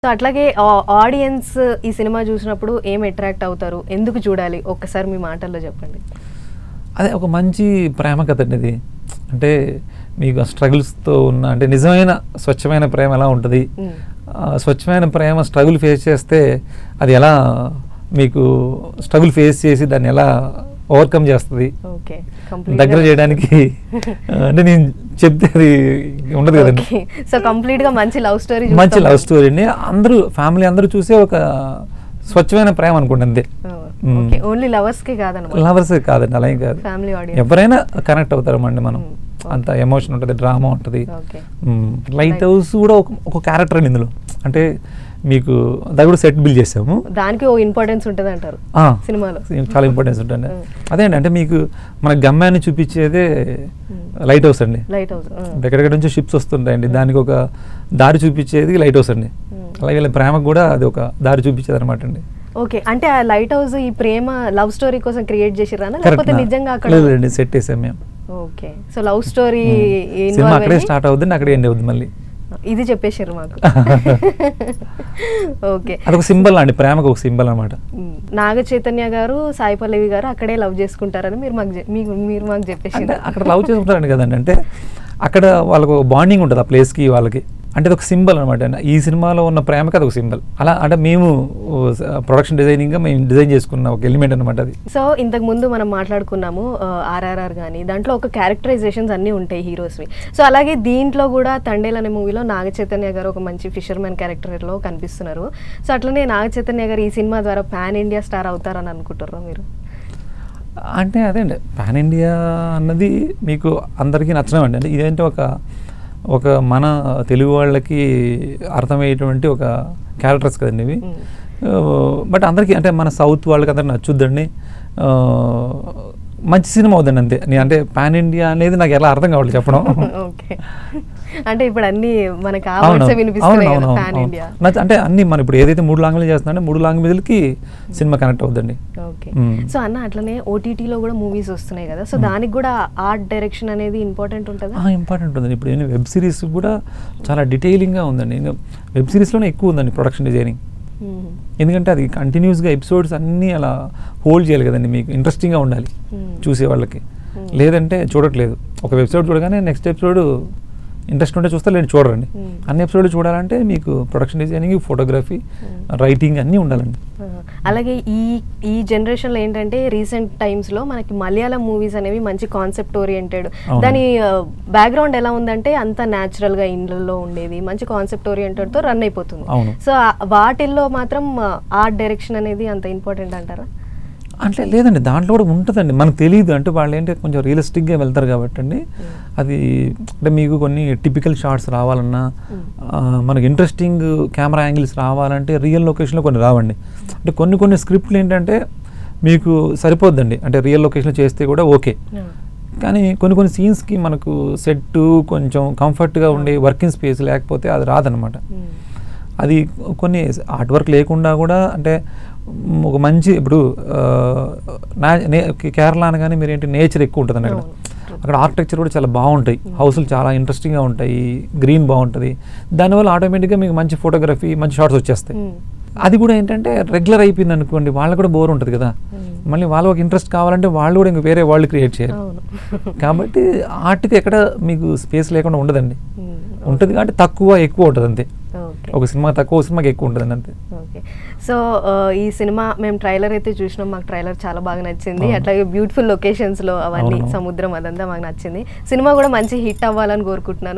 So అట్లాగే audience ఈ cinema చూసినప్పుడు ఏం అట్రాక్ట్ అవుతారు, ఎందుకు చూడాలి, ఒక్కసారి మీ మాటల్లో చెప్పండి. అదే ఒక మంచి ప్రేమ కథ అండి ఇది. అంటే మీకు స్ట్రగుల్స్తో ఉన్న అంటే నిజమైన స్వచ్ఛమైన ప్రేమ ఎలా ఉంటుంది, స్వచ్ఛమైన ప్రేమ స్ట్రగుల్ ఫేస్ చేస్తే అది ఎలా మీకు స్ట్రగుల్ ఫేస్ చేసి దాన్ని ఎలా ఓవర్కమ్ చేస్తుంది దగ్గర చేయడానికి అంటే నేను చెప్తే అది ఉండదు కదండి. సో కంప్లీట్ గా మంచి లవ్ స్టోరీ అండి. అందరూ ఫ్యామిలీ అందరూ చూసే ఒక స్వచ్ఛమైన ప్రేమ అనుకోండి అంతే. ఓన్లీ లవర్స్కే కాదండి, లవర్సే కాదండి, అలాగే కాదు, ఎవరైనా కనెక్ట్ అవుతారమండి. మనం అంత ఎమోషన్ ఉంటుంది, డ్రామా ఉంటుంది. లైట్ హౌస్ కూడా ఒక క్యారెక్టర్ అండి ఇందులో. అంటే మీకు దాని కూడా సెట్ బిల్డ్ చేసాము, దానికి ఓ ఇంపార్టెన్స్ ఉంటుంది అంటారు సినిమాలో. చాలా ఇంపార్టెన్స్ ఉంటుంది. అదే అంటే మీకు మన గమ్యాన్ని చూపించేదే లైట్ హౌస్ అండి. ఎక్కడెక్కడ నుంచి షిప్స్ వస్తుంటాయండి, దానికి ఒక దారి చూపించేది లైట్ హౌస్ అండి. అలాగే ప్రేమకు కూడా అది ఒక దారి చూపించేది అనమాట అండి. ఓకే, అంటే ఆ లైట్ హౌస్ ఈ ప్రేమ లవ్ స్టోరీ కోసం క్రియేట్ చేసిరా లేకపోతే నిజంగా అక్కడ సెట్ చేసాం మేము. ఓకే, సో లవ్ స్టోరీ అక్కడే స్టార్ట్ అవుతుంది, అక్కడే ఎండ్ అవుతుంది మళ్ళీ. ఇది చెప్పేసారు మాకు. ఓకే, అదొక సింబల్ అండి, ప్రేమకు ఒక సింబల్ అనమాట. నాగ చైతన్య గారు సాయి పల్లవి గారు అక్కడే లవ్ చేసుకుంటారని మీరు మాకు చెప్పేసారు. అక్కడ లవ్ చేసుకుంటారండి కదండి. అంటే అక్కడ వాళ్ళకు బాండింగ్ ఉంటుంది ఆ ప్లేస్కి వాళ్ళకి. అంటే అది ఒక సింబల్ అనమాట. ఈ సినిమాలో ఉన్న ప్రేమకి అది ఒక సింబల్. అలా అంటే మేము ప్రొడక్షన్ డిజైనింగ్గా మేము డిజైన్ చేసుకున్న ఒక ఎలిమెంట్ అనమాట అది. సో ఇంతకు ముందు మనం మాట్లాడుకున్నాము RRR కానీ, దాంట్లో ఒక క్యారెక్టరైజేషన్స్ అన్నీ ఉంటాయి హీరోస్వి. సో అలాగే దీంట్లో కూడా తండేల్ అనే మూవీలో నాగ చైతన్య గారు ఒక మంచి ఫిషర్మెన్ క్యారెక్టర్లో కనిపిస్తున్నారు. సో అట్లనే నాగ చైతన్య గారు ఈ సినిమా ద్వారా పాన్ ఇండియా స్టార్ అవుతారని అనుకుంటారా మీరు? అంటే అదే అండి, పాన్ ఇండియా అన్నది మీకు అందరికీ నచ్చడం అండి. ఇదేంటి ఒక మన తెలుగు వాళ్ళకి అర్థమయ్యేటువంటి ఒక క్యారెక్టర్స్ కదండి ఇవి. బట్ అందరికీ అంటే మన సౌత్ వాళ్ళకి అందరికి నచ్చుద్దండి, మంచి సినిమా అవుతుంది అంతే. నేను అంటే పాన్ ఇండియా అనేది నాకు ఎలా అర్థం కావాలి చెప్పడం. అంటే ఇప్పుడు అన్ని మనకి అంటే అన్ని మనం ఇప్పుడు ఏదైతే 3 లాంగ్వేజ్ చేస్తున్నామో 3 లాంగ్వేజ్లకి సినిమా కనెక్ట్ అవుతుందండి. ఓకే, సో అన్న అట్లనే OTTలో కూడా మూవీస్ వస్తున్నాయి కదా, సో దానికి కూడా ఆర్ట్ డైరెక్షన్ అనేది ఇంపార్టెంట్ ఉంటుంది. ఇంపార్టెంట్ ఉందండి. ఇప్పుడు వెబ్ సిరీస్ కూడా చాలా డీటెయిలింగ్గా ఉందండి. వెబ్ సిరీస్లోనే ఎక్కువ ఉందండి ప్రొడక్షన్ డిజైనింగ్. ఎందుకంటే అది కంటిన్యూస్గా ఎపిసోడ్స్ అన్నీ అలా హోల్డ్ చేయాలి కదండి, మీకు ఇంట్రెస్టింగ్గా ఉండాలి చూసే వాళ్ళకి. లేదంటే చూడట్లేదు, ఒక ఎపిసోడ్ చూడగానే నెక్స్ట్ ఎపిసోడ్ ఇంట్రెస్ట్ ఉంటే చూస్తే లేదు చూడరండి. అన్ని ఎపిసోడ్లు చూడాలంటే మీకు ప్రొడక్షన్ డిజైనింగ్, ఫోటోగ్రఫీ, రైటింగ్ అన్నీ ఉండాలండి. అలాగే ఈ జనరేషన్లో ఏంటంటే రీసెంట్ టైమ్స్లో మనకి మలయాళం మూవీస్ అనేవి మంచి కాన్సెప్ట్ ఓరియంటెడ్, దాని బ్యాక్గ్రౌండ్ ఎలా ఉందంటే అంత న్యాచురల్గా ఇండ్లలో ఉండేది, మంచి కాన్సెప్ట్ ఓరియంటెడ్తో రన్ అయిపోతుంది. సో వాటిల్లో మాత్రం ఆర్ట్ డైరెక్షన్ అనేది అంత ఇంపార్టెంట్ అంటారా? అంటే లేదండి, దాంట్లో కూడా ఉంటుందండి, మనకు తెలియదు. అంటే వాళ్ళు ఏంటంటే కొంచెం రియలిస్టిక్గా వెళ్తారు కాబట్టి అండి. అది అంటే మీకు కొన్ని టిపికల్ షార్ట్స్ రావాలన్నా, మనకి ఇంట్రెస్టింగ్ కెమెరా యాంగిల్స్ రావాలంటే రియల్ లొకేషన్లో కొన్ని రావండి. అంటే కొన్ని స్క్రిప్ట్లు ఏంటంటే మీకు సరిపోద్దండి, అంటే రియల్ లొకేషన్లో చేస్తే కూడా ఓకే. కానీ కొన్ని సీన్స్కి మనకు సెట్ కొంచెం కంఫర్ట్గా ఉండే వర్కింగ్ స్పేస్ లేకపోతే అది రాదనమాట. అది కొన్ని ఆర్ట్ వర్క్ లేకుండా కూడా అంటే ఒక మంచి ఇప్పుడు కేరళ అనగానే మీరు ఏంటి నేచర్ ఎక్కువ ఉంటుందండి అక్కడ. అక్కడ ఆర్కిటెక్చర్ కూడా చాలా బాగుంటాయి, హౌసులు చాలా ఇంట్రెస్టింగ్గా ఉంటాయి, గ్రీన్ బాగుంటుంది. దానివల్ల ఆటోమేటిక్గా మీకు మంచి ఫోటోగ్రఫీ, మంచి షార్ట్స్ వచ్చేస్తాయి. అది కూడా ఏంటంటే రెగ్యులర్ అయిపోయింది అనుకోండి, వాళ్ళకు కూడా బోర్ ఉంటుంది కదా. మళ్ళీ వాళ్ళు ఒక ఇంట్రెస్ట్ కావాలంటే వాళ్ళు కూడా ఇంక వేరే వాళ్ళు క్రియేట్ చేయాలి. కాబట్టి ఆర్ట్కి ఎక్కడ మీకు స్పేస్ లేకుండా ఉండదండి. ఉంటుంది కాబట్టి తక్కువ ఎక్కువ ఉంటుంది అంతే. ఒక సినిమా తక్కువ, సినిమాకి ఎక్కువ ఉంటుంది అంతే. ఓకే, సో ఈ సినిమా మేము ట్రైలర్ అయితే చూసినాం, మాకు ట్రైలర్ చాలా బాగా నచ్చింది. అట్లాగే బ్యూటిఫుల్ లొకేషన్స్లో అవన్నీ సముద్రం అదంతా మాకు నచ్చింది. సినిమా కూడా మంచి హిట్ అవ్వాలని కోరుకుంటున్నాను.